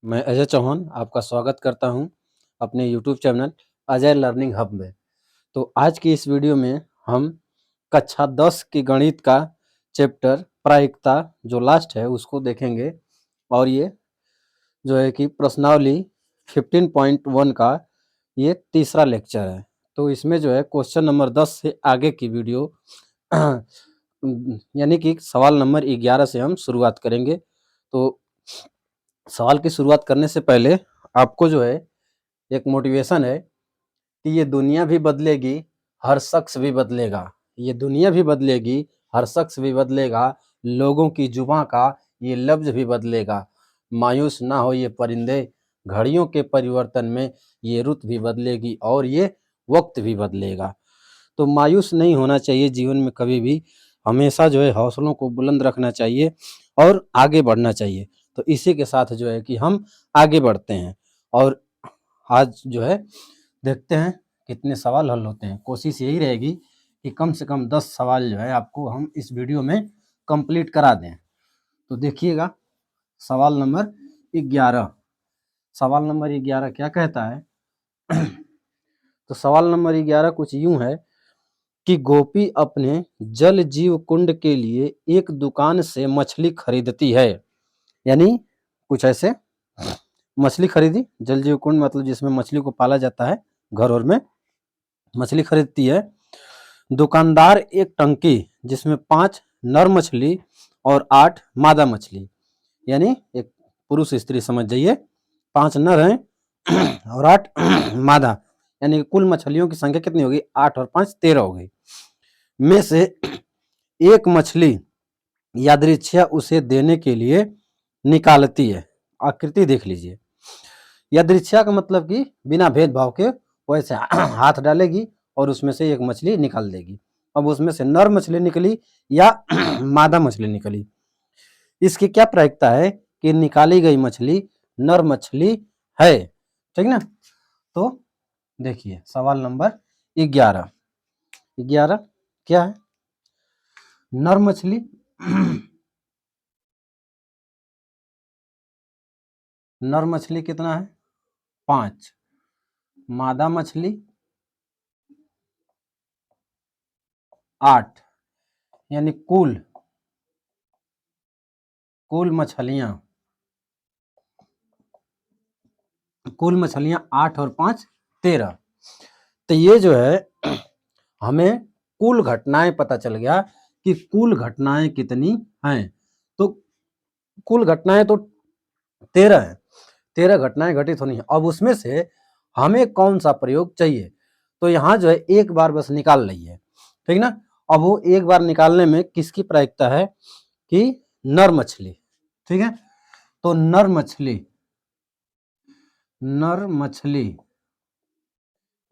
मैं अजय चौहान आपका स्वागत करता हूं अपने YouTube channel Ajay learning hub में। तो आज की इस वीडियो में हम कक्षा 10 की गणित का चैप्टर प्रायिकता जो लास्ट है उसको देखेंगे। और ये जो है कि प्रश्नावली 15.1 का ये तीसरा लेक्चर है। तो इसमें जो है क्वेश्चन नंबर 10 से आगे की वीडियो यानी कि सवाल नंबर 11 से हम शुरुआत करेंगे। तो सवाल की शुरुआत करने से पहले आपको जो है एक मोटिवेशन है कि ये दुनिया भी बदलेगी, हर शख्स भी बदलेगा। ये दुनिया भी बदलेगी, हर शख्स भी बदलेगा, लोगों की जुबां का ये लफ्ज भी बदलेगा। मायूस ना हो ये परिंदे, घड़ियों के परिवर्तन में ये रुत भी बदलेगी और ये वक्त भी बदलेगा। तो मायूस नहीं होना चाहिए जीवन में कभी भी, हमेशा जो है हौसलों को बुलंद रखना चाहिए और आगे बढ़ना चाहिए। तो इसी के साथ जो है कि हम आगे बढ़ते हैं और आज जो है देखते हैं कितने सवाल हल होते हैं। कोशिश यही रहेगी कि कम से कम 10 सवाल जो है आपको हम इस वीडियो में कंप्लीट करा दें। तो देखिएगा सवाल नंबर 11। सवाल नंबर 11 क्या कहता है? तो सवाल नंबर 11 कुछ यूं है कि गोपी अपने जल जीव कुंड के लिए एक दुकान से मछली खरीदती है। यानी कुछ ऐसे मछली खरीदी, जल जीव कुंड मतलब जिसमें मछली को पाला जाता है, घर और में मछली खरीदती है। दुकानदार एक टंकी जिसमें 5 नर मछली और 8 मादा मछली, यानी एक पुरुष स्त्री समझ जाइए, 5 नर हैं और 8 मादा, यानी कुल मछलियों की संख्या कितनी होगी? 8 और 5 13 हो गई। में से एक मछली यादृच्छा उसे देने के लिए निकालती है। आकृति देख लीजिए। यादृच्छा का मतलब कि बिना भेदभाव के वैसे हाथ डालेगी और उसमें से एक मछली निकाल देगी। अब उसमें से नर मछली निकली या मादा मछली निकली, इसकी क्या प्रायिकता है कि निकाली गई मछली नर मछली है। ठीक ना? तो देखिए सवाल नंबर 11 क्या है? नर मछली नर मछली कितना है? 5। मादा मछली 8, यानी कुल मछलियां 8 और 5 13। तो ये जो है हमें कुल घटनाएं पता चल गया कि कुल घटनाएं कितनी हैं। तो कुल घटनाएं तो 13 है, 13 घटनाएं घटित होनी है। अब उसमें से हमें कौन सा प्रयोग चाहिए? तो यहाँ जो है एक बार बस निकाल लीजिए, ठीक ना? अब वो एक बार निकालने में किसकी प्रायिकता है कि नर मछली, ठीक है? तो नर मछली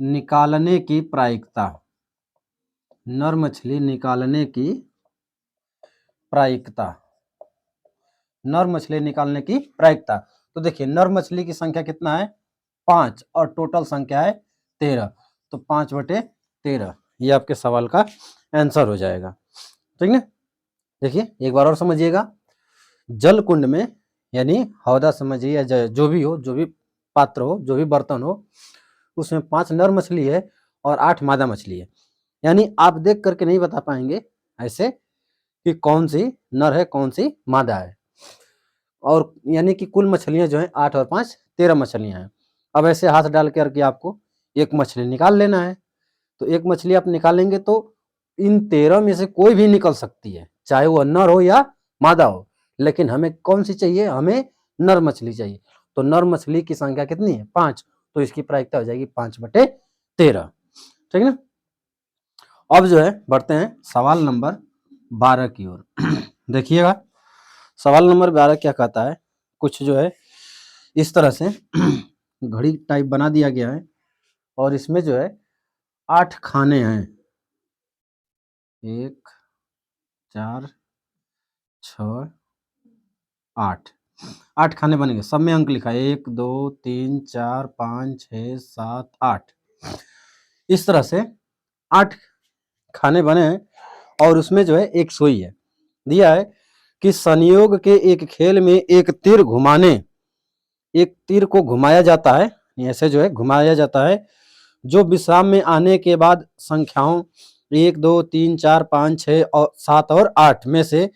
निकालने की प्रायिकता, नर मछली निकालने की प्रायिकता, नर मछली निकालने की प्रायिकता। तो देखिए नर मछली की संख्या कितना है? 5 और टोटल संख्या है 13। तो 5/13 ये आपके सवाल का आंसर हो जाएगा। ठीक है? देखिए एक बार और समझिएगा। जल कुंड में, यानी हौदा समझिए या जो भी हो, जो भी पात्र हो, जो भी बर्तन हो, उसमें 5 नर मछली है और 8 मादा मछली है। यानी आप देख करके नहीं बता पाएंगे ऐसे कि कौन सी नर है कौन सी मादा है। और यानी कि कुल मछलियां जो है 8 और 5 13 मछलियां हैं। अब ऐसे हाथ डाल करके आपको एक मछली निकाल लेना है। तो एक मछली आप निकालेंगे तो इन 13 में से कोई भी निकल सकती है, चाहे वो नर हो या मादा हो। लेकिन हमें कौन सी चाहिए? हमें नर मछली चाहिए। तो नर मछली की संख्या कितनी है? 5। तो इसकी प्रायिकता हो जाएगी 5/13। ठीक है ना? अब जो है बढ़ते हैं सवाल नंबर 12 की ओर। देखिएगा सवाल नंबर 12 क्या कहता है। कुछ जो है इस तरह से घड़ी टाइप बना दिया गया है और इसमें जो है 8 खाने हैं। 1 4 6 8 8 खाने बनेंगे, सब में अंक लिखा है 1 2 3 4 5 6 7 8। इस तरह से 8 खाने बने हैं और उसमें जो है एक सुई है। दिया है कि संयोग के एक खेल में एक तीर घुमाने एक तीर को घुमाया जाता है, ऐसे जो है घुमाया जाता है, जो विश्राम में आने के बाद संख्याओं 1, 2, 3, 4, 5, 6 और 7 और 8 में से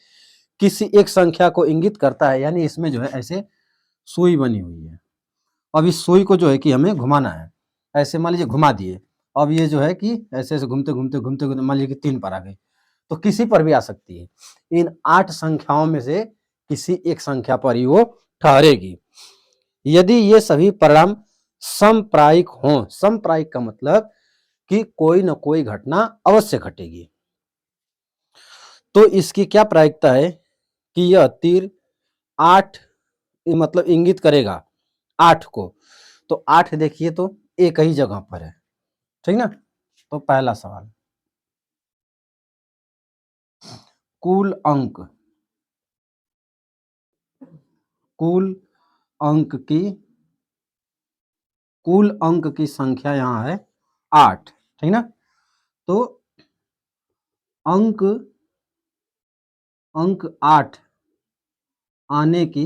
किसी एक संख्या को इंगित करता है। यानी इसमें जो है ऐसे सुई बनी हुई है। अब इस सुई को जो है कि हमें घुमाना है। ऐसे मान लीजिए घुमा दिए, अब ये जो है कि ऐसे ऐसे घूमते घूमते घूमते घूमते मान लीजिए कि 3 पर आ गई, तो किसी पर भी आ सकती है। इन 8 संख्याओं में से किसी एक संख्या पर ही वो ठहरेगी। यदि ये सभी परिणाम समप्रायिक हों, समप्रायिक का मतलब कि कोई न कोई घटना अवश्य घटेगी, तो इसकी क्या प्रायिकता है कि यह तीर 8 मतलब इंगित करेगा 8 को। तो 8 देखिए तो एक ही जगह पर है, ठीक ना। तो पहला सवाल, कुल अंक, कुल अंक की कुल अंक की संख्या यहाँ है 8, ठीक ना। तो अंक अंक 8 आने की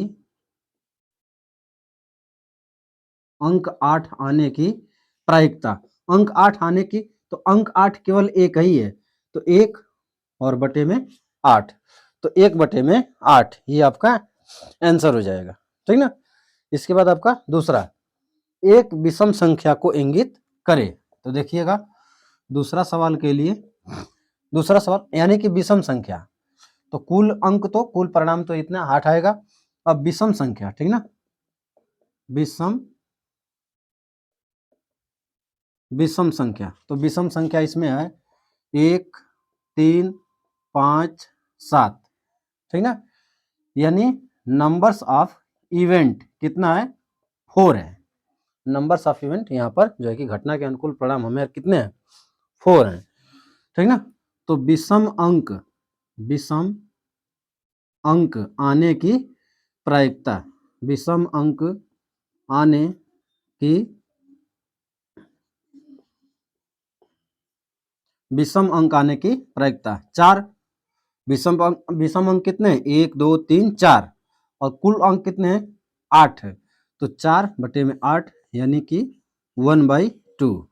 अंक 8 आने की प्रायिकता, अंक 8 आने की, तो अंक 8 केवल एक ही है, तो 1 और बटे में 8, तो 1 बटे में 8 ये आपका आंसर हो जाएगा, ठीक ना। इसके बाद आपका दूसरा, एक विषम संख्या को इंगित करे। तो देखिएगा दूसरा सवाल के लिए, दूसरा सवाल यानी कि विषम संख्या, तो कुल अंक तो कुल परिणाम तो इतना 8 आएगा। अब विषम संख्या, ठीक ना, विषम विषम संख्या, तो विषम संख्या इसमें है 1, 3, 5, 7, ठीक ना। यानी नंबर्स ऑफ इवेंट कितना है, 4 है। नंबर्स ऑफ इवेंट यहाँ पर जो है कि घटना के अनुकूल परिणाम हमें कितने हैं, 4 हैं, ठीक ना। तो विषम अंक आने की प्रायिकता, विषम अंक आने की विषम अंक आने की प्रायिकता 4। विषम अंक कितने हैं, 1, 2, 3, 4, और कुल अंक कितने हैं 8 है, तो 4 बटे में 8 यानी कि 1/2,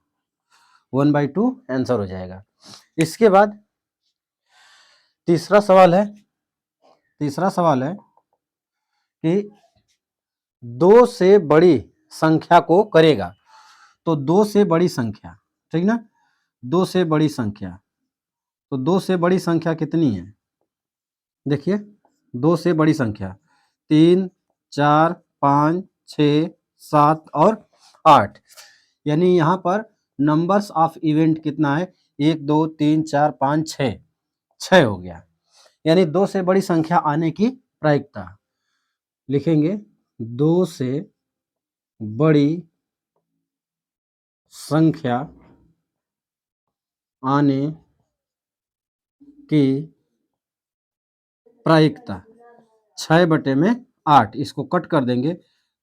1/2 आंसर हो जाएगा। इसके बाद तीसरा सवाल है, तीसरा सवाल है कि 2 से बड़ी संख्या को करेगा। तो 2 से बड़ी संख्या, ठीक ना, 2 से बड़ी संख्या, तो 2 से बड़ी संख्या कितनी है, देखिए 2 से बड़ी संख्या 3, 4, 5, 6, 7 और 8, यानी यहाँ पर नंबर्स ऑफ इवेंट कितना है, 1, 2, 3, 4, 5, 6, 6 हो गया। यानी 2 से बड़ी संख्या आने की प्रायिकता लिखेंगे, 2 से बड़ी संख्या आने की प्रायिकता 6 बटे में 8, इसको कट कर देंगे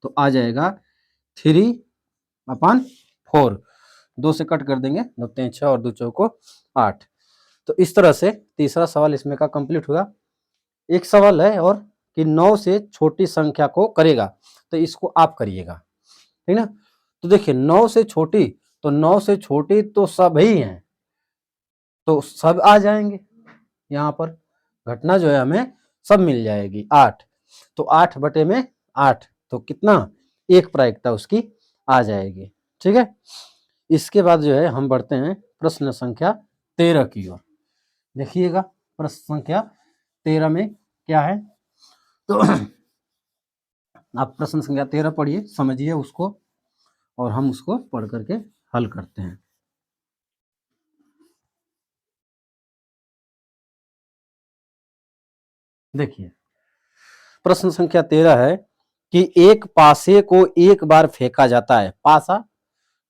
तो आ जाएगा 3/4, 2 से कट कर देंगे, 2 3 6 और 2 चौको 8। तो इस तरह से तीसरा सवाल इसमें का कंप्लीट हुआ। एक सवाल है और कि 9 से छोटी संख्या को करेगा, तो इसको आप करिएगा, ठीक ना। तो देखिए 9 से छोटी, तो 9 से छोटी तो सब ही हैं, तो सब आ जाएंगे यहाँ पर, घटना जो है हमें सब मिल जाएगी 8, तो 8 बटे में 8, तो कितना, एक प्रायिकता उसकी आ जाएगी, ठीक है। इसके बाद जो है हम बढ़ते हैं प्रश्न संख्या 13 की ओर। देखिएगा प्रश्न संख्या 13 में क्या है, तो आप प्रश्न संख्या 13 पढ़िए, समझिए उसको, और हम उसको पढ़ करके हल करते हैं। देखिए प्रश्न संख्या 13 है कि एक पासे को एक बार फेंका जाता है। पासा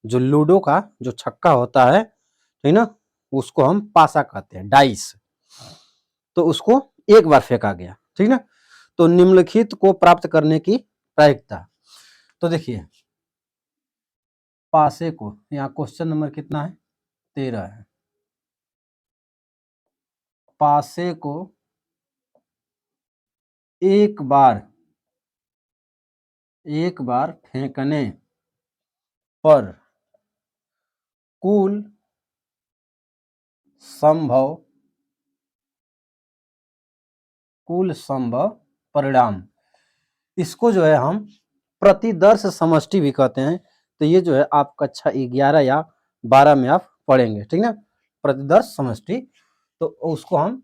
जो लूडो का जो छक्का होता है, ठीक ना, उसको हम पासा कहते हैं, डाइस, तो उसको एक बार फेंका गया, ठीक ना। तो निम्नलिखित को प्राप्त करने की प्रायिकता, तो देखिए पासे को, यहाँ क्वेश्चन नंबर कितना है, 13 है। पासे को एक बार एक बार फेंकने पर कुल संभव परिणाम, इसको जो है हम प्रतिदर्श समष्टि भी कहते हैं। तो ये जो है आप कक्षा 11 या 12 में आप पढ़ेंगे, ठीक ना, प्रतिदर्श समष्टि। तो उसको हम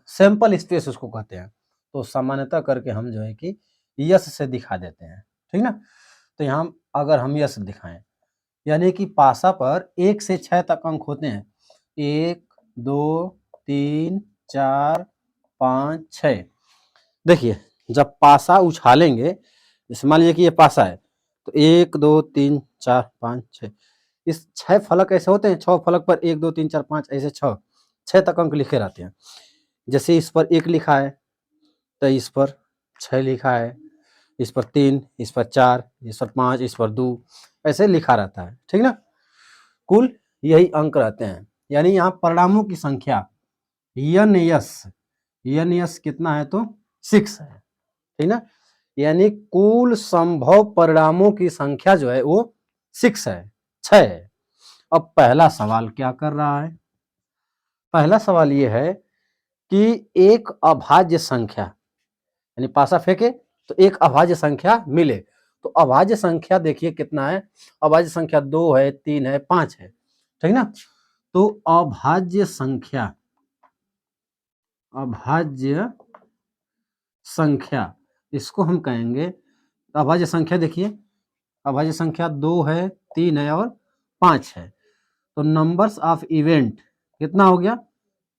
सैंपल स्पेस उसको कहते हैं। तो सामान्यतः करके हम जो है कि यस से दिखा देते हैं, ठीक ना। तो यहाँ अगर हम यस दिखाएं, यानी कि पासा पर 1 से 6 तक अंक होते हैं, 1 2 3 4 5 6। देखिए जब पासा उछालेंगे, जैसे मान लीजिए कि ये पासा है, तो 1 2 3 4 5 6, इस 6 फलक ऐसे होते हैं, 6 फलक पर 1 2 3 4 5 ऐसे 6 तक अंक लिखे रहते हैं। जैसे इस पर 1 लिखा है तो इस पर 6 लिखा है, इस पर 3, इस पर 4, इस पर 5, इस पर 2, ऐसे लिखा रहता है, ठीक ना। कुल यही अंक रहते हैं। यानी यहाँ परिणामों की संख्या यन यस कितना है, तो 6 है, ठीक ना। यानी कुल संभव परिणामों की संख्या जो है वो 6 है। अब पहला सवाल क्या कर रहा है, पहला सवाल ये है कि एक अभाज्य संख्या, यानी पासा फेंके तो एक अभाज्य संख्या मिले। तो अभाज्य संख्या देखिए कितना है, अभाज्य संख्या 2 है, 3 है, 5 है, ठीक ना। तो अभाज्य संख्या इसको हम कहेंगे, अभाज्य संख्या देखिए, अभाज्य संख्या 2 है, 3 है और 5 है। तो नंबर्स ऑफ इवेंट कितना हो गया,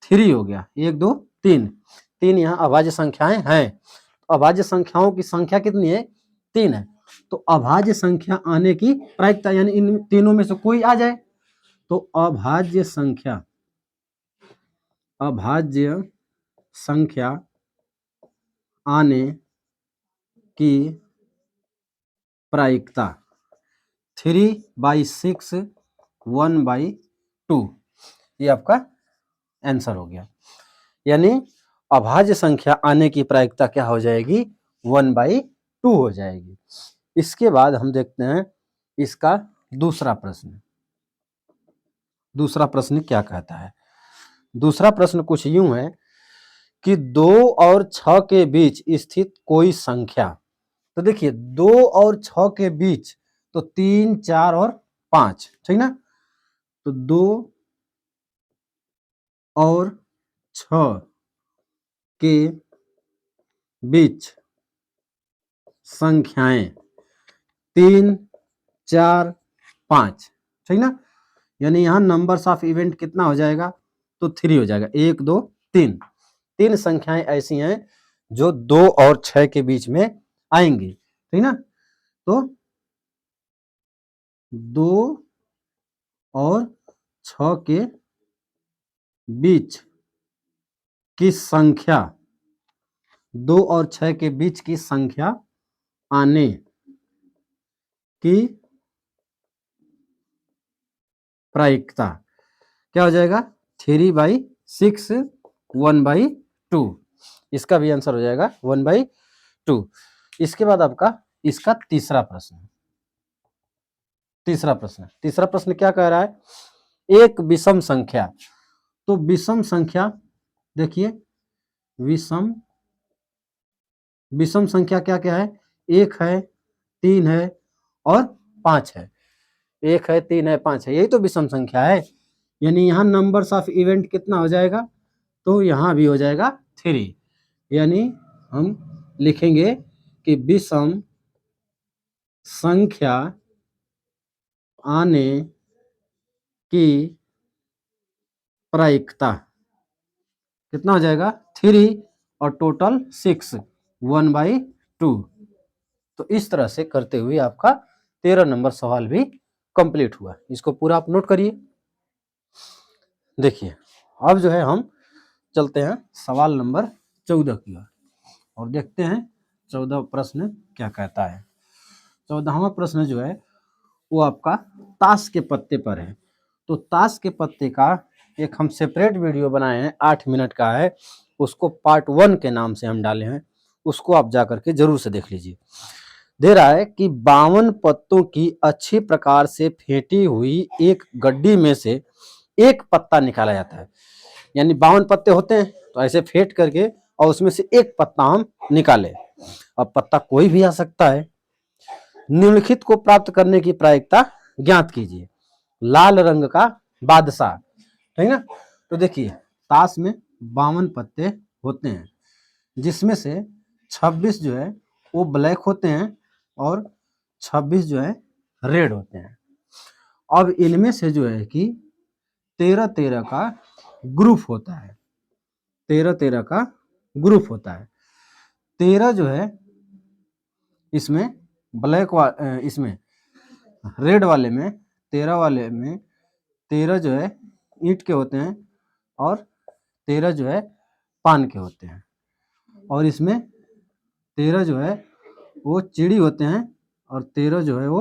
3 हो गया, 1 2 3 यहाँ अभाज्य संख्याएं हैं। अभाज्य संख्याओं की संख्या कितनी है, 3 है। तो अभाज्य संख्या आने की प्रायिकता, यानी इन तीनों में से कोई आ जाए तो अभाज्य संख्या आने की प्रायिकता 3/6 1/2, ये आपका आंसर हो गया। यानी अभाज्य संख्या आने की प्रायिकता क्या हो जाएगी, 1/2 हो जाएगी। इसके बाद हम देखते हैं इसका दूसरा प्रश्न। दूसरा प्रश्न क्या कहता है, दूसरा प्रश्न कुछ यूं है कि 2 और 6 के बीच स्थित कोई संख्या। तो देखिए 2 और 6 के बीच, तो 3 4 और 5, ठीक ना। तो 2 और 6 के बीच संख्याएं 3 4 5, ठीक ना। यानी यहां नंबर्स ऑफ इवेंट कितना हो जाएगा, तो 3 हो जाएगा, 1 2 3। 3 संख्याएं ऐसी हैं जो 2 और 6 के बीच में आएंगी, ठीक ना। तो 2 और 6 के बीच की संख्या, 2 और 6 के बीच की संख्या आने की प्रायिकता क्या हो जाएगा, 3/6 1/2। इसका भी आंसर हो जाएगा 1/2। इसके बाद आपका इसका तीसरा प्रश्न क्या कह रहा है, एक विषम संख्या। तो विषम संख्या देखिए, विषम संख्या क्या क्या है, 1 है, 3 है और 5 है। 1 है, 3 है, 5 है, यही तो विषम संख्या है। यानी यहाँ नंबर्स ऑफ इवेंट कितना हो जाएगा, तो यहाँ भी हो जाएगा 3। यानी हम लिखेंगे कि विषम संख्या आने की प्रायिकता कितना हो जाएगा, 3 और टोटल 6 1/2। तो इस तरह से करते हुए आपका 13 नंबर सवाल भी कंप्लीट हुआ। इसको पूरा आप नोट करिए। देखिए अब जो है हम चलते हैं सवाल नंबर 14 की ओर और देखते हैं 14 प्रश्न क्या कहता है। 14वां प्रश्न जो है वो आपका ताश के पत्ते पर है। तो ताश के पत्ते का एक हम सेपरेट वीडियो बनाए हैं, 8 मिनट का है, उसको पार्ट 1 के नाम से हम डाले हैं, उसको आप जा करके जरूर से देख लीजिए। दे रहा है कि 52 पत्तों की अच्छी प्रकार से फेंटी हुई एक गड्डी में से एक पत्ता निकाला जाता है। यानी 52 पत्ते होते हैं, तो ऐसे फेंट करके और उसमें से एक पत्ता हम निकाले। अब पत्ता कोई भी आ सकता है। निम्नलिखित को प्राप्त करने की प्रायिकता ज्ञात कीजिए। लाल रंग का बादशाह, ठीक ना। तो देखिए, ताश में 52 पत्ते होते हैं, जिसमें से 26 जो है वो ब्लैक होते हैं और 26 जो है रेड होते हैं। अब इनमें से जो है कि 13-13 का ग्रुप होता है, 13-13 का ग्रुप होता है। 13 जो है इसमें इसमें रेड वाले में, 13 वाले में 13 जो है ईंट के होते हैं और 13 जो है पान के होते हैं। और इसमें 13 जो है वो चिड़ी होते हैं और 13 जो है वो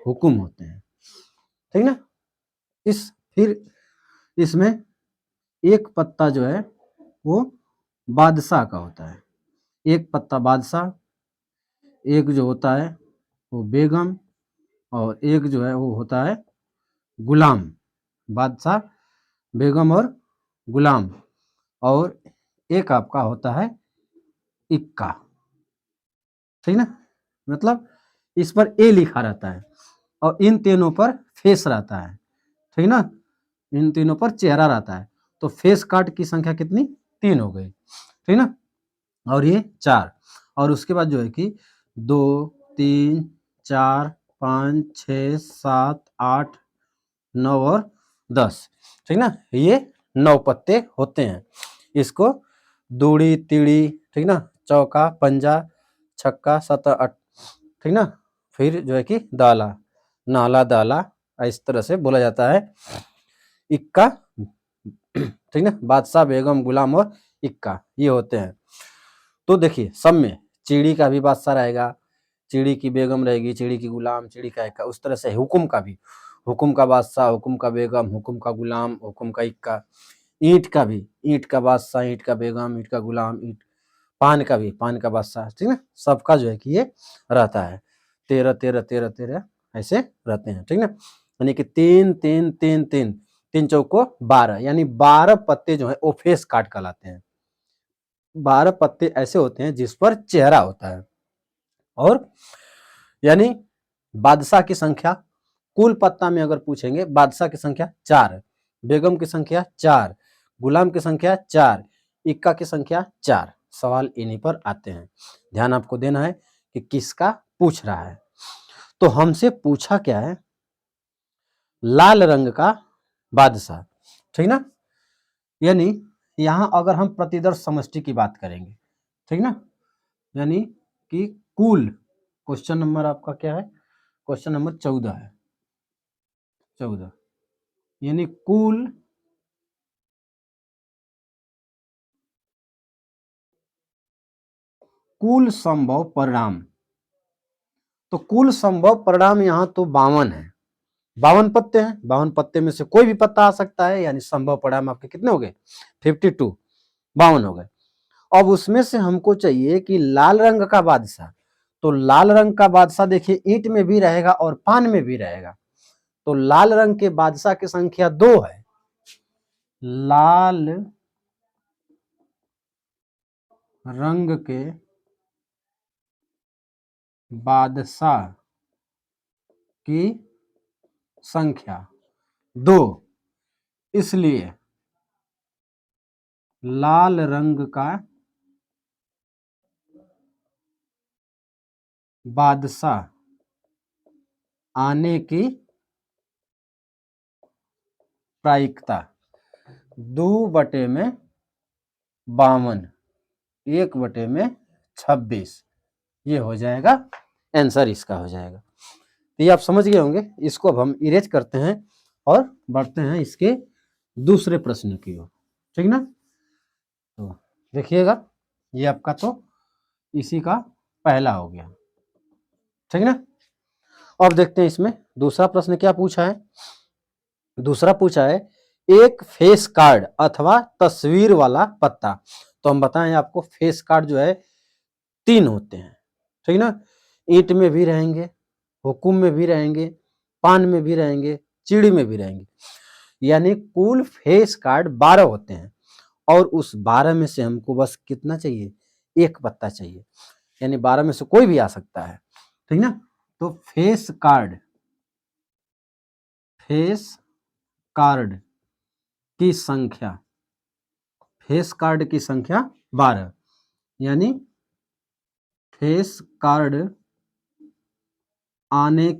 हुकुम होते हैं, ठीक ना। फिर इसमें एक पत्ता जो है वो बादशाह का होता है, एक पत्ता बादशाह, एक जो होता है वो बेगम और एक जो है वो होता है गुलाम। बादशाह, बेगम और गुलाम। और एक आपका होता है इक्का, ठीक ना। मतलब इस पर ए लिखा रहता है और इन तीनों पर फेस रहता है, ठीक ना। इन तीनों पर चेहरा रहता है। तो फेस कार्ड की संख्या कितनी? 3 हो गई, ठीक ना। और ये 4। और उसके बाद जो है कि 2, 3, 4, 5, 6, 7, 8, 9 और 10, ठीक ना। ये 9 पत्ते होते हैं। इसको दूड़ी तीड़ी, ठीक ना, चौका पंजा छक्का 7 8, ठीक ना। फिर जो है कि दाला नाला दाला, इस तरह से बोला जाता है। इक्का, ठीक ना, बादशाह बेगम गुलाम और इक्का ये होते हैं। तो देखिए, सब में चिड़ी का भी बादशाह रहेगा, चिड़ी की बेगम रहेगी, चिड़ी की गुलाम, चिड़ी का इक्का। उस तरह से हुकुम का भी, हुकुम का बादशाह, हुकुम का बेगम, हुकुम का गुलाम, हुकुम का इक्का। ईंट का भी, ईंट का बादशाह, ईंट का बेगम, ईंट का गुलाम, ईंट। पान का भी, पान का बादशाह, ठीक है। सबका जो है कि ये रहता है 13 13 13 13 ऐसे रहते हैं, ठीक ना। यानी कि 3 3 3 3 3 चौको 12, यानी 12 पत्ते जो है वो फेस कार्ड कहलाते हैं। 12 पत्ते ऐसे होते हैं जिस पर चेहरा होता है। और यानी बादशाह की संख्या, कुल पत्ता में अगर पूछेंगे, बादशाह की संख्या 4, बेगम की संख्या 4, गुलाम की संख्या 4, इक्का की संख्या 4। सवाल इन्हीं पर आते हैं। ध्यान आपको देना है कि किसका पूछ रहा है। तो हमसे पूछा क्या है? लाल रंग का बादशाह, ठीक ना। यानी यहां अगर हम प्रतिदर्श समष्टि की बात करेंगे, ठीक ना, यानी कि कुल, क्वेश्चन नंबर आपका क्या है? क्वेश्चन नंबर 14 है, 14। यानी कुल संभव परिणाम। तो कुल संभव परिणाम यहाँ तो 52 है, 52 पत्ते हैं। 52 पत्ते में से कोई भी पत्ता आ सकता है, यानी संभव परिणाम आपके कितने हो गए? 52, 52 हो गए। अब उसमें से हमको चाहिए कि लाल रंग का बादशाह। तो लाल रंग का बादशाह देखिए ईंट में भी रहेगा और पान में भी रहेगा। तो लाल रंग के बादशाह की संख्या 2 है। लाल रंग के बादशाह की संख्या 2, इसलिए लाल रंग का बादशाह आने की प्रायिकता 2/52, 1/26, ये हो जाएगा आंसर, इसका हो जाएगा। तो ये आप समझ गए होंगे। इसको अब हम इरेज करते हैं और बढ़ते हैं इसके दूसरे प्रश्न की ओर, ठीक ना। तो देखिएगा, ये आपका तो इसी का पहला हो गया, ठीक ना। अब देखते हैं इसमें दूसरा प्रश्न क्या पूछा है। दूसरा पूछा है एक फेस कार्ड अथवा तस्वीर वाला पत्ता। तो हम बताएं आपको, फेस कार्ड जो है 3 होते हैं, ठीक ना। ईंट में भी रहेंगे, हुकुम में भी रहेंगे, पान में भी रहेंगे, चिड़ी में भी रहेंगे। यानी कुल फेस कार्ड 12 होते हैं और उस 12 में से हमको बस कितना चाहिए, एक पत्ता चाहिए। यानी 12 में से कोई भी आ सकता है, ठीक ना। तो फेस कार्ड की संख्या, फेस कार्ड की संख्या 12, यानी फेस कार्ड आने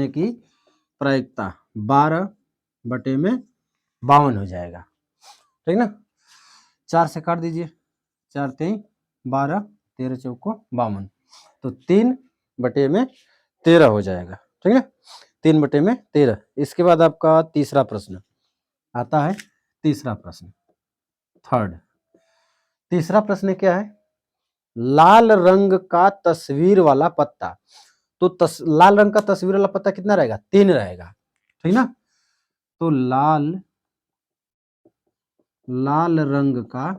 की प्रायिकता 12/52 हो जाएगा, ठीक ना। 4 से काट दीजिए, 4 3 12, 13 चौको 52, तो 3/13 हो जाएगा, ठीक है। 3/13। इसके बाद आपका तीसरा प्रश्न आता है। तीसरा प्रश्न, थर्ड। तीसरा प्रश्न क्या है, लाल रंग का तस्वीर वाला पत्ता। तो लाल रंग का तस्वीर वाला पत्ता कितना रहेगा, 3 रहेगा, ठीक ना। तो लाल रंग का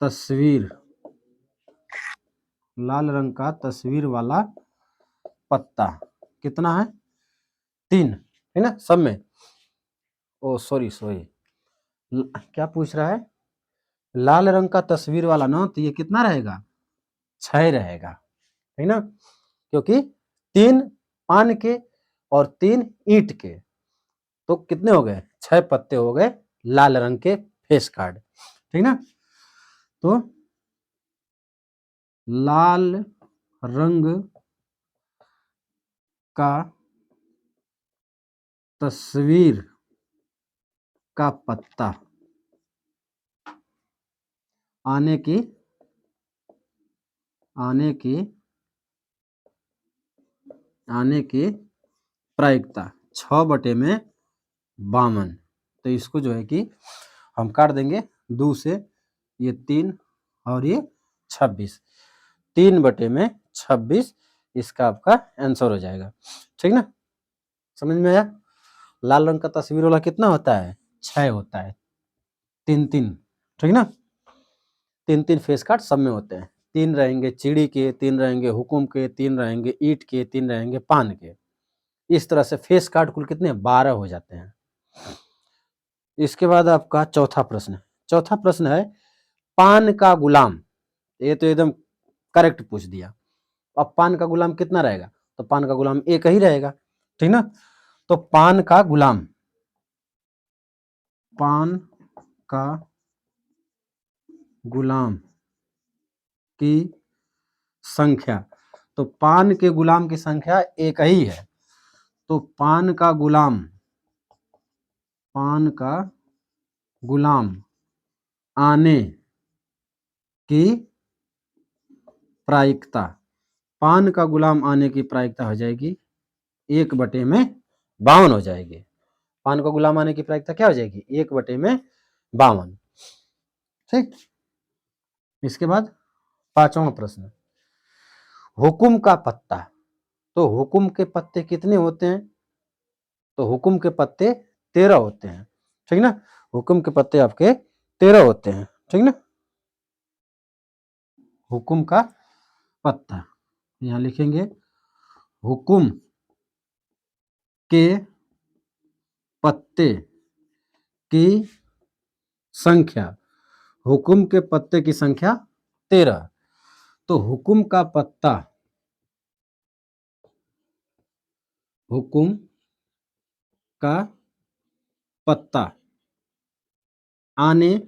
तस्वीर वाला पत्ता कितना है, 3, है ना सब में। ओ सॉरी, क्या पूछ रहा है, लाल रंग का तस्वीर वाला ना, तो ये कितना रहेगा, 6 रहेगा, है ना। क्योंकि 3 पान के और 3 ईंट के, तो कितने हो गए, 6 पत्ते हो गए लाल रंग के फेस कार्ड, ठीक ना। तो लाल रंग का तस्वीर का पत्ता आने की प्रायिकता 6/52। तो इसको जो है कि हम काट देंगे 2 से, ये 3 और ये 26, 3/26 इसका आपका आंसर हो जाएगा, ठीक ना। समझ में आया। लाल रंग का तस्वीर वाला कितना होता है, 6 होता है, 3-3, ठीक ना। 3-3 फेस कार्ड सब में होते हैं, 3 रहेंगे चिड़ी के, 3 रहेंगे हुकुम के, 3 रहेंगे ईंट के, 3 रहेंगे पान के। इस तरह से फेस कार्ड कुल कितने, 12 हो जाते हैं। इसके बाद आपका चौथा प्रश्न है, पान का गुलाम। ये तो एकदम करेक्ट पूछ दिया। अब पान का गुलाम कितना रहेगा, तो पान का गुलाम एक ही रहेगा, ठीक ना। तो पान का गुलाम की संख्या, तो पान के गुलाम की संख्या एक ही है। तो पान का गुलाम आने की प्रायिकता, पान का गुलाम आने की प्रायिकता हो जाएगी 1/52 हो जाएगी। पान का गुलाम आने की प्रायिकता क्या हो जाएगी, 1/52, ठीक। इसके बाद पांचवा प्रश्न, हुकुम का पत्ता। तो हुकुम के पत्ते कितने होते हैं, तो हुकुम के पत्ते 13 होते हैं, ठीक ना। हुकुम के पत्ते आपके 13 होते हैं, ठीक ना। हुकुम का पत्ता यहां लिखेंगे, हुकुम के पत्ते की संख्या, हुकुम के पत्ते की संख्या 13। तो हुकुम का पत्ता आने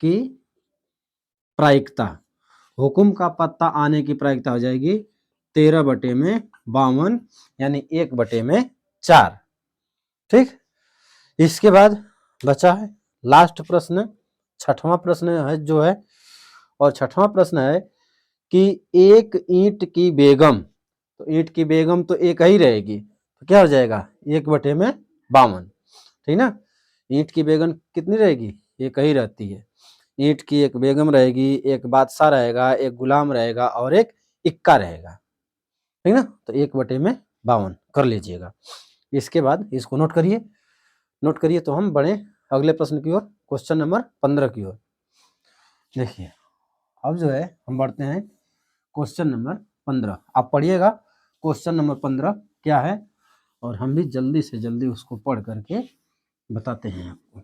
की प्रायिकता, हुकुम का पत्ता आने की प्रायिकता हो जाएगी 13/52, यानी 1/4, ठीक। इसके बाद बचा है लास्ट प्रश्न, छठवां प्रश्न है जो है, और छठवां प्रश्न है कि एक ईंट की बेगम। तो ईंट की बेगम तो एक ही रहेगी, तो क्या हो जाएगा, 1/52, ठीक ना। ईंट की बेगम कितनी रहेगी, एक ही रहती है। ईंट की एक बेगम रहेगी, एक बादशाह रहेगा, एक गुलाम रहेगा और एक इक्का रहेगा, ठीक ना। तो 1/52 कर लीजिएगा। इसके बाद इसको नोट करिए तो हम बढ़े अगले प्रश्न की ओर, क्वेश्चन नंबर 15 की ओर। देखिए अब जो है हम बढ़ते हैं क्वेश्चन नंबर 15। आप पढ़िएगा क्वेश्चन नंबर 15 क्या है, और हम भी जल्दी से जल्दी उसको पढ़ करके बताते हैं आपको।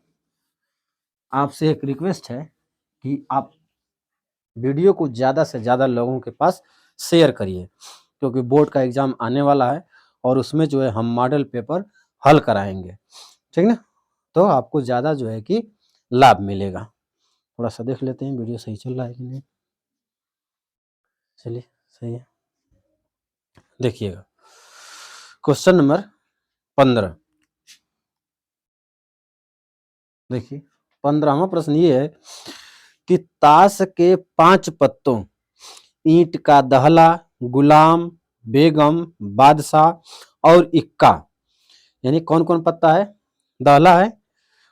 आपसे एक रिक्वेस्ट है कि आप वीडियो को ज़्यादा से ज़्यादा लोगों के पास शेयर करिए, क्योंकि बोर्ड का एग्ज़ाम आने वाला है और उसमें जो है हम मॉडल पेपर हल कराएंगे, ठीक ना। तो आपको ज़्यादा जो है कि लाभ मिलेगा। थोड़ा सा देख लेते हैं वीडियो सही चल रहा है कि नहीं। चलिए सही है। देखिएगा क्वेश्चन नंबर 15। देखिए 15वां प्रश्न ये है कि ताश के 5 पत्तों ईंट का दहला, गुलाम, बेगम, बादशाह और इक्का, यानी कौन कौन पत्ता है? दहला है,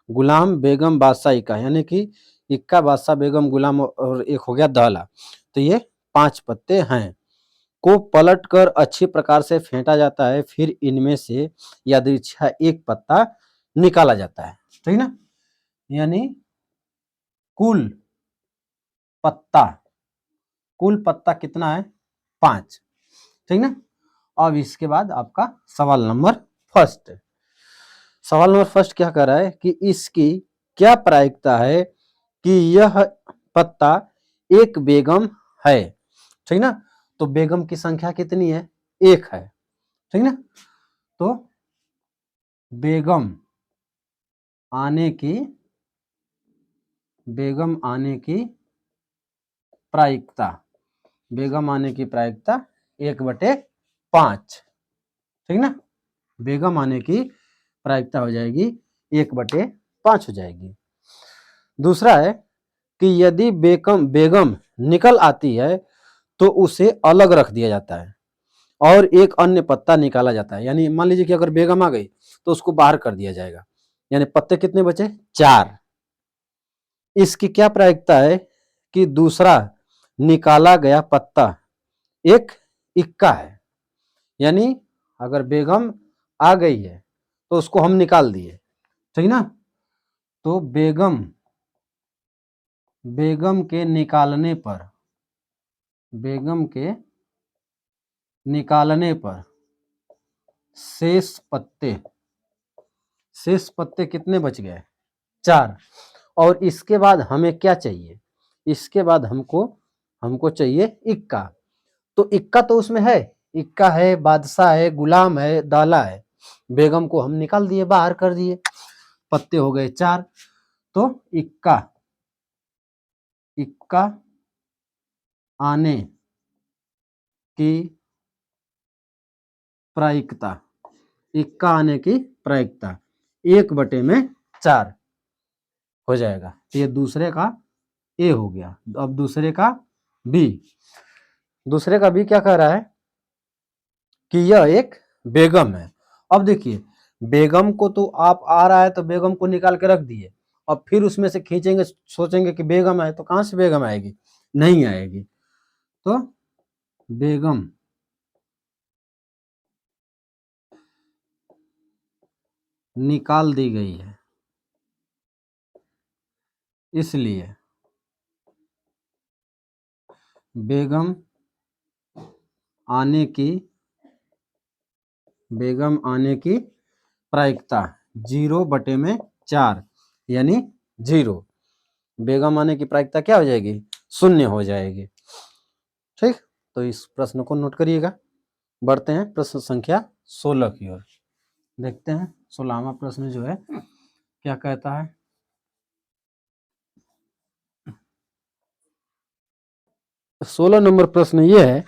गुलाम, बेगम, बादशाह, इक्का, यानी कि इक्का, बादशाह, बेगम, गुलाम और एक हो गया दहला। तो ये 5 पत्ते हैं को पलटकर अच्छी प्रकार से फेंटा जाता है, फिर इनमें से यादृच्छा एक पत्ता निकाला जाता है, ठीक ना। यानी कुल पत्ता, कुल पत्ता कितना है? 5, ठीक ना। अब इसके बाद आपका सवाल नंबर फर्स्ट। सवाल नंबर फर्स्ट क्या कर रहा है कि इसकी क्या प्रायिकता है कि यह पत्ता एक बेगम है, ठीक ना। तो बेगम की संख्या कितनी है? 1 है, ठीक ना। तो बेगम आने की, बेगम आने की प्रायिकता, बेगम आने की प्रायिकता 1/5, ठीक ना। बेगम आने की प्रायिकता हो जाएगी 1/5 हो जाएगी। दूसरा है कि यदि बेगम बेगम निकल आती है तो उसे अलग रख दिया जाता है और एक अन्य पत्ता निकाला जाता है। यानी मान लीजिए कि अगर बेगम आ गई तो उसको बाहर कर दिया जाएगा। यानी पत्ते कितने बचे? 4। इसकी क्या प्रायिकता है कि दूसरा निकाला गया पत्ता एक इक्का है। यानी अगर बेगम आ गई है तो उसको हम निकाल दिए, ठीक ना। तो बेगम, बेगम के निकालने पर, बेगम के निकालने पर शेष पत्ते, शेष पत्ते कितने बच गए? 4। और इसके बाद हमें क्या चाहिए? इसके बाद हमको हमको चाहिए इक्का। तो इक्का तो उसमें है, इक्का है, बादशाह है, गुलाम है, दाला है। बेगम को हम निकाल दिए, बाहर कर दिए, पत्ते हो गए 4। तो इक्का, इक्का आने की प्रायिकता, इक्का आने की प्रायिकता 1/4 हो जाएगा। तो ये दूसरे का ए हो गया। अब दूसरे का बी, दूसरे का बी क्या कह रहा है कि यह एक बेगम है। अब देखिए बेगम को तो आप आ रहा है तो बेगम को निकाल के रख दिए, और फिर उसमें से खींचेंगे, सोचेंगे कि बेगम है, तो कहां से बेगम आएगी? नहीं आएगी। तो बेगम निकाल दी गई है, इसलिए बेगम आने की, बेगम आने की प्रायिकता 0/4 यानी 0। बेगम आने की प्रायिकता क्या हो जाएगी? 0 हो जाएगी, ठीक। तो इस प्रश्न को नोट करिएगा। बढ़ते हैं प्रश्न संख्या 16 की ओर। देखते हैं 16वां प्रश्न जो है क्या कहता है। 16 नंबर प्रश्न ये है,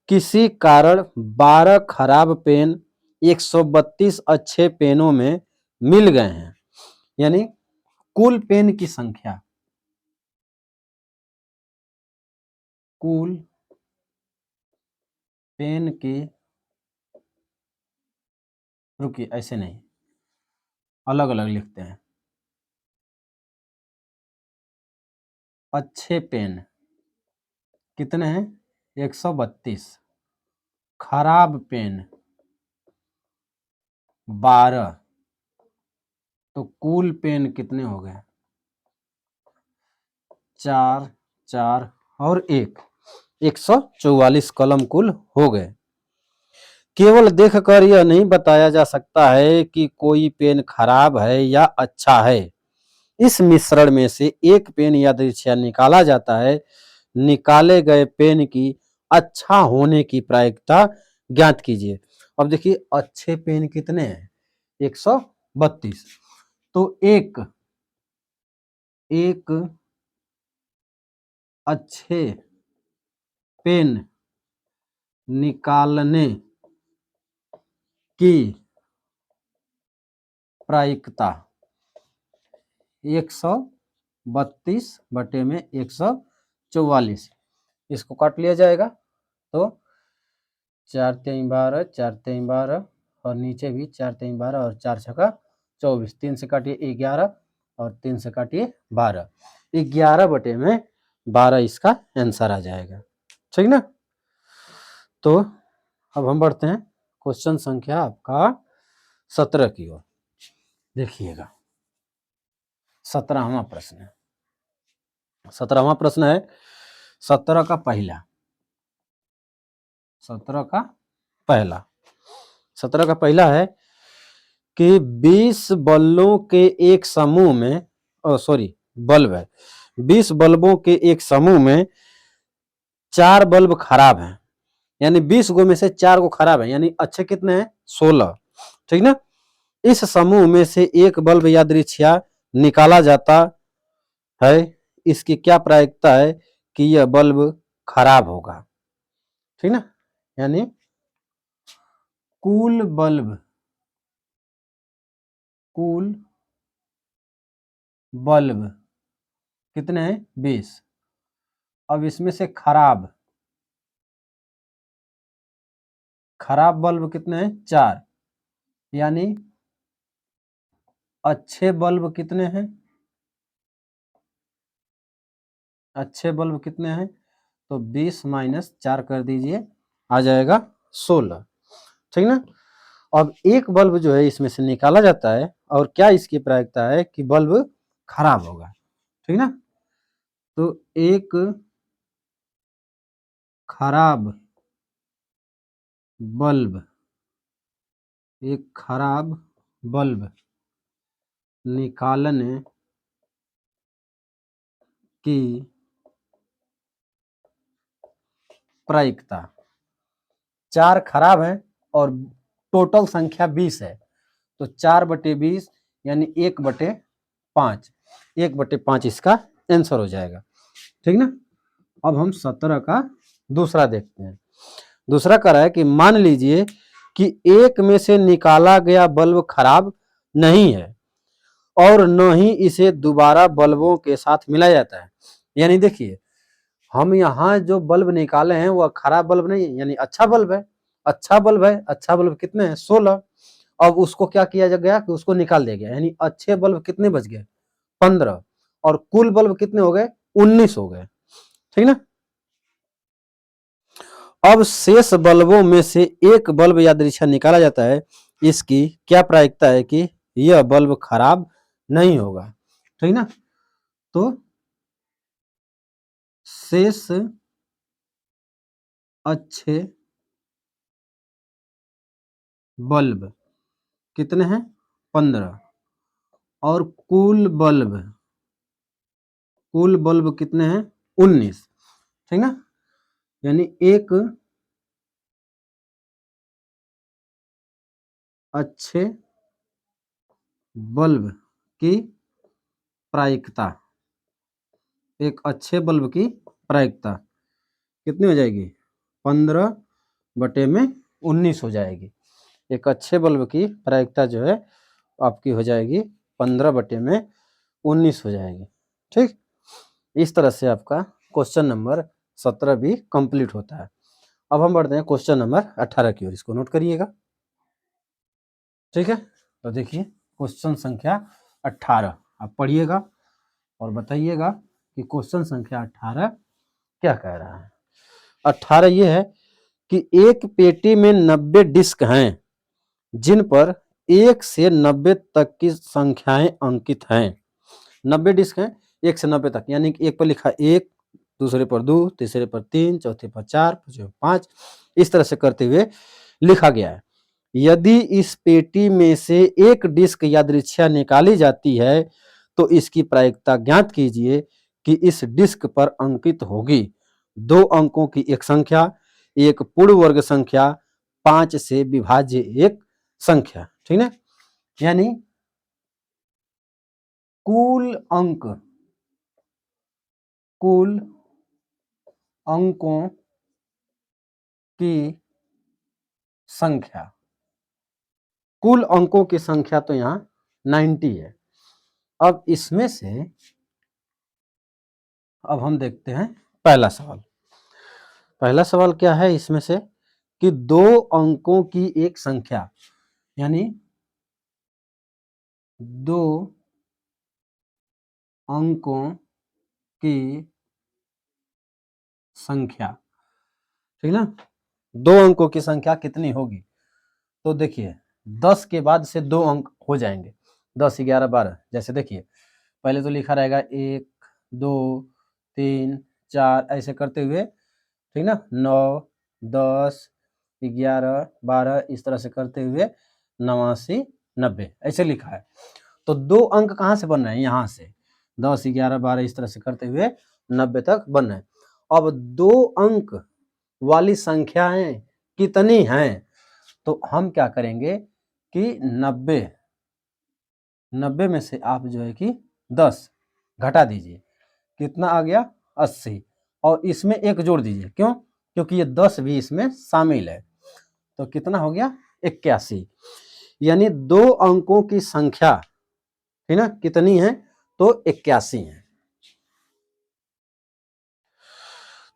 किसी कारण 12 खराब पेन 132 अच्छे पेनों में मिल गए हैं। यानी कुल पेन की संख्या, कुल पेन की, रुकिए ऐसे नहीं, अलग अलग लिखते हैं। अच्छे पेन कितने हैं? 132। खराब पेन 12। तो कुल पेन कितने हो गए? 4 4 और 1, 144 कलम कुल हो गए। केवल देखकर यह नहीं बताया जा सकता है कि कोई पेन खराब है या अच्छा है। इस मिश्रण में से एक पेन यादृच्छिक निकाला जाता है। निकाले गए पेन की अच्छा होने की प्रायिकता ज्ञात कीजिए। अब देखिए अच्छे पेन कितने हैं? 132। तो एक अच्छे पेन निकालने की प्रायिकता 132/144, इसको काट लिया जाएगा तो 4×3 = 12, 4×3 = 12 और नीचे भी 4×3 = 12 और 4×6 = 24, 3 से काटिए 11 और 3 से काटिए 12, 11/12 इसका आंसर आ जाएगा। ठीक ना। तो अब हम बढ़ते हैं क्वेश्चन संख्या आपका 17 की ओर। देखिएगा 17वां प्रश्न है। 17वां प्रश्न है 17 का पहला 17 का पहला 17 का पहला है कि 20 बल्बों के एक समूह में बल्ब है, 20 बल्बों के एक समूह में 4 बल्ब खराब हैं, यानी 20 गो में से 4 गो खराब है, यानी अच्छे कितने हैं? 16। ठीक ना। इस समूह में से एक बल्ब यादृच्छिक निकाला जाता है। इसकी क्या प्रायिकता है कि यह बल्ब खराब होगा? ठीक ना। यानी कुल बल्ब कितने हैं? 20। अब इसमें से खराब बल्ब कितने हैं? 4। यानी अच्छे बल्ब कितने हैं? अच्छे बल्ब कितने हैं? तो 20 - 4 कर दीजिए, आ जाएगा 16। ठीक ना। अब एक बल्ब जो है इसमें से निकाला जाता है और क्या इसकी प्रायिकता है कि बल्ब खराब होगा। ठीक ना। तो एक खराब बल्ब निकालने की प्रायिकता 4 खराब है और टोटल संख्या 20 है, तो 4/20 यानी 1/5, 1/5 इसका आंसर हो जाएगा। ठीक ना। अब हम 17 का दूसरा देखते हैं। दूसरा कह रहा है कि मान लीजिए कि एक में से निकाला गया बल्ब खराब नहीं है और न ही इसे दोबारा बल्बों के साथ मिलाया जाता है। यानी देखिए हम यहाँ जो बल्ब निकाले हैं वह खराब बल्ब नहीं है, यानी अच्छा बल्ब है। अच्छा बल्ब कितने हैं? 16। अब उसको क्या किया गया कि उसको निकाल दिया गया, यानी अच्छे बल्ब कितने बच गए? 15 और कुल बल्ब कितने हो गए? 19 हो गए। ठीक ना। अब शेष बल्बों में से एक बल्ब यादृच्छिक निकाला जाता है। इसकी क्या प्रायिकता है कि यह बल्ब खराब नहीं होगा? ठीक ना। तो शेष अच्छे बल्ब कितने हैं? 15 और कुल बल्ब कितने हैं? 19। ठीक ना। यानी एक अच्छे बल्ब की प्रायिकता कितनी हो जाएगी? 15/19 हो जाएगी। एक अच्छे बल्ब की प्रायिकता जो है आपकी हो जाएगी 15/19 हो जाएगी। ठीक। इस तरह से आपका क्वेश्चन नंबर 17 भी कंप्लीट होता है। अब हम बढ़ते हैं क्वेश्चन नंबर 18 की ओर, इसको नोट करिएगा। ठीक है। तो देखिए क्वेश्चन संख्या 18 आप पढ़िएगा और बताइएगा कि क्वेश्चन संख्या 18 क्या कह रहा है। 18 ये है कि एक पेटी में 90 डिस्क हैं जिन पर 1 से 90 तक की संख्याएं अंकित हैं। 90 डिस्क हैं, 1 से 90 तक, यानी कि एक पर लिखा 1, दूसरे पर 2, तीसरे पर 3, चौथे पर 4, पांचवें पर 5, इस तरह से करते हुए लिखा गया है। यदि इस पेटी में से एक डिस्क यादृच्छिया निकाली जाती है तो इसकी प्रायिकता ज्ञात कीजिए कि इस डिस्क पर अंकित होगी 2 अंकों की एक संख्या, एक पूर्ण वर्ग संख्या, 5 से विभाज्य एक संख्या। ठीक है, यानी कुल अंकों की संख्या, कुल अंकों की संख्या तो यहां 90 है। अब इसमें से अब हम देखते हैं पहला सवाल। पहला सवाल क्या है इसमें से कि 2 अंकों की एक संख्या, यानी 2 अंकों की संख्या, ठीक ना, 2 अंकों की संख्या कितनी होगी? तो देखिए 10 के बाद से 2 अंक हो जाएंगे, 10, 11, 12। जैसे देखिए पहले तो लिखा रहेगा 1, 2, 3, 4 ऐसे करते हुए, ठीक ना, 9, 10, 11, 12 इस तरह से करते हुए 89, 90 ऐसे लिखा है। तो 2 अंक कहाँ से बन रहे हैं? यहाँ से 10, 11, 12 इस तरह से करते हुए 90 तक बन रहे हैं। अब 2 अंक वाली संख्याएं कितनी हैं? तो हम क्या करेंगे कि 90 में से आप जो है कि 10 घटा दीजिए, कितना आ गया? 80, और इसमें 1 जोड़ दीजिए। क्यों? क्योंकि ये 10 भी इसमें शामिल है। तो कितना हो गया? 81। यानी 2 अंकों की संख्या, है ना, कितनी है? तो 81 है।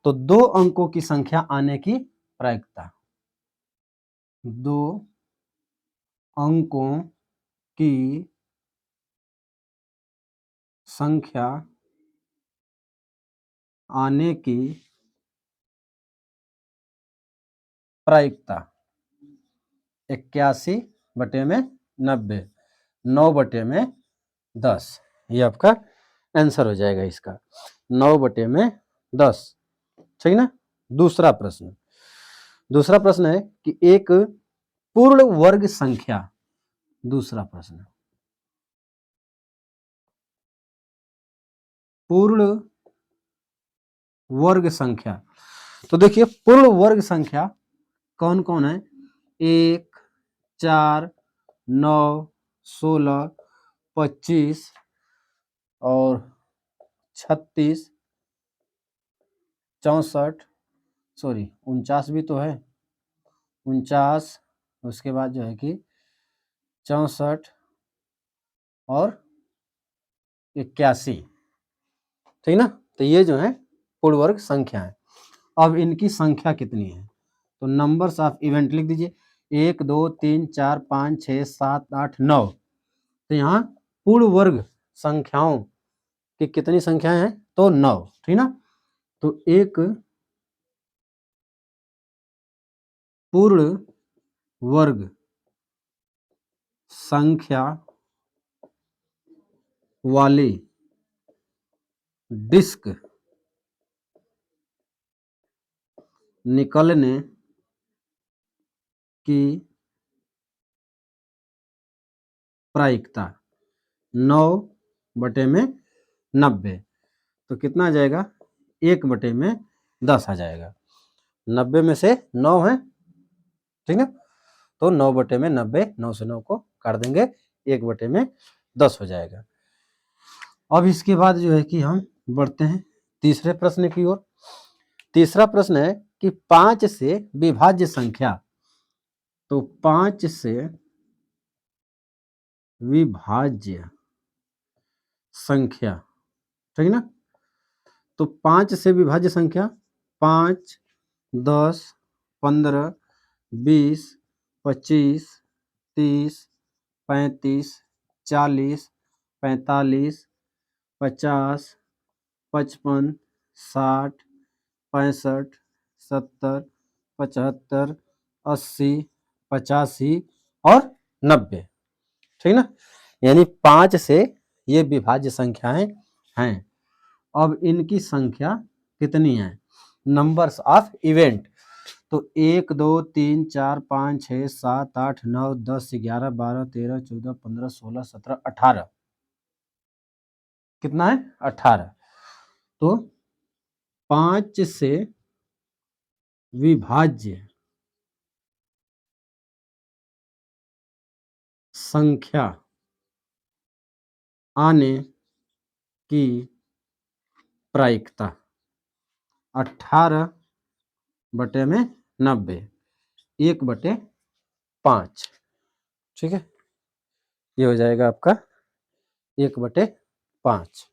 तो 2 अंकों की संख्या आने की प्रायिकता, 2 अंकों की संख्या आने की प्रायिकता 81/90, 9/10। ये आपका आंसर हो जाएगा इसका, 9/10। ठीक ना। दूसरा प्रश्न है कि एक पूर्ण वर्ग संख्या, दूसरा प्रश्न, पूर्ण वर्ग संख्या। तो देखिए पूर्ण वर्ग संख्या कौन कौन है? 1, 4, 9, 16, 25 और 36, 64, सॉरी 49 भी तो है, 49, उसके बाद जो है कि 64 और 81, ठीक ना। तो ये जो है पूर्ण वर्ग संख्या है। अब इनकी संख्या कितनी है? तो नंबर्स ऑफ इवेंट लिख दीजिए, 1, 2, 3, 4, 5, 6, 7, 8, 9। तो यहाँ पूर्ण वर्ग संख्याओं की कितनी संख्याएं हैं? तो 9, ठीक ना। तो एक पूर्ण वर्ग संख्या वाली डिस्क निकलने की प्रायिकता 9/90। तो कितना आ जाएगा? 1/10 आ जाएगा। 90 में से 9 है, ठीक है, तो 9/90, 9 से 9 को काट देंगे, 1/10 हो जाएगा। अब इसके बाद जो है कि हम बढ़ते हैं तीसरे प्रश्न की ओर। तीसरा प्रश्न है कि 5 से विभाज्य संख्या, तो 5 से विभाज्य संख्या, ठीक ना। तो 5 से विभाज्य संख्या 5, 10, 15, 20, 25, 30, 35, 40, 45, 50, 55, 60, 65, 70, 75, 80, 85 और 90, ठीक ना। यानी 5 से ये विभाज्य संख्याएं हैं। अब इनकी संख्या कितनी है, नंबर्स ऑफ इवेंट। तो 1 2 3 4 5 6 7 8 9 10 11 12 13 14 15 16 17 18, कितना है 18। तो 5 से विभाज्य संख्या आने की प्रायिकता 18/90, 1/5। ठीक है, ये हो जाएगा आपका 1/5।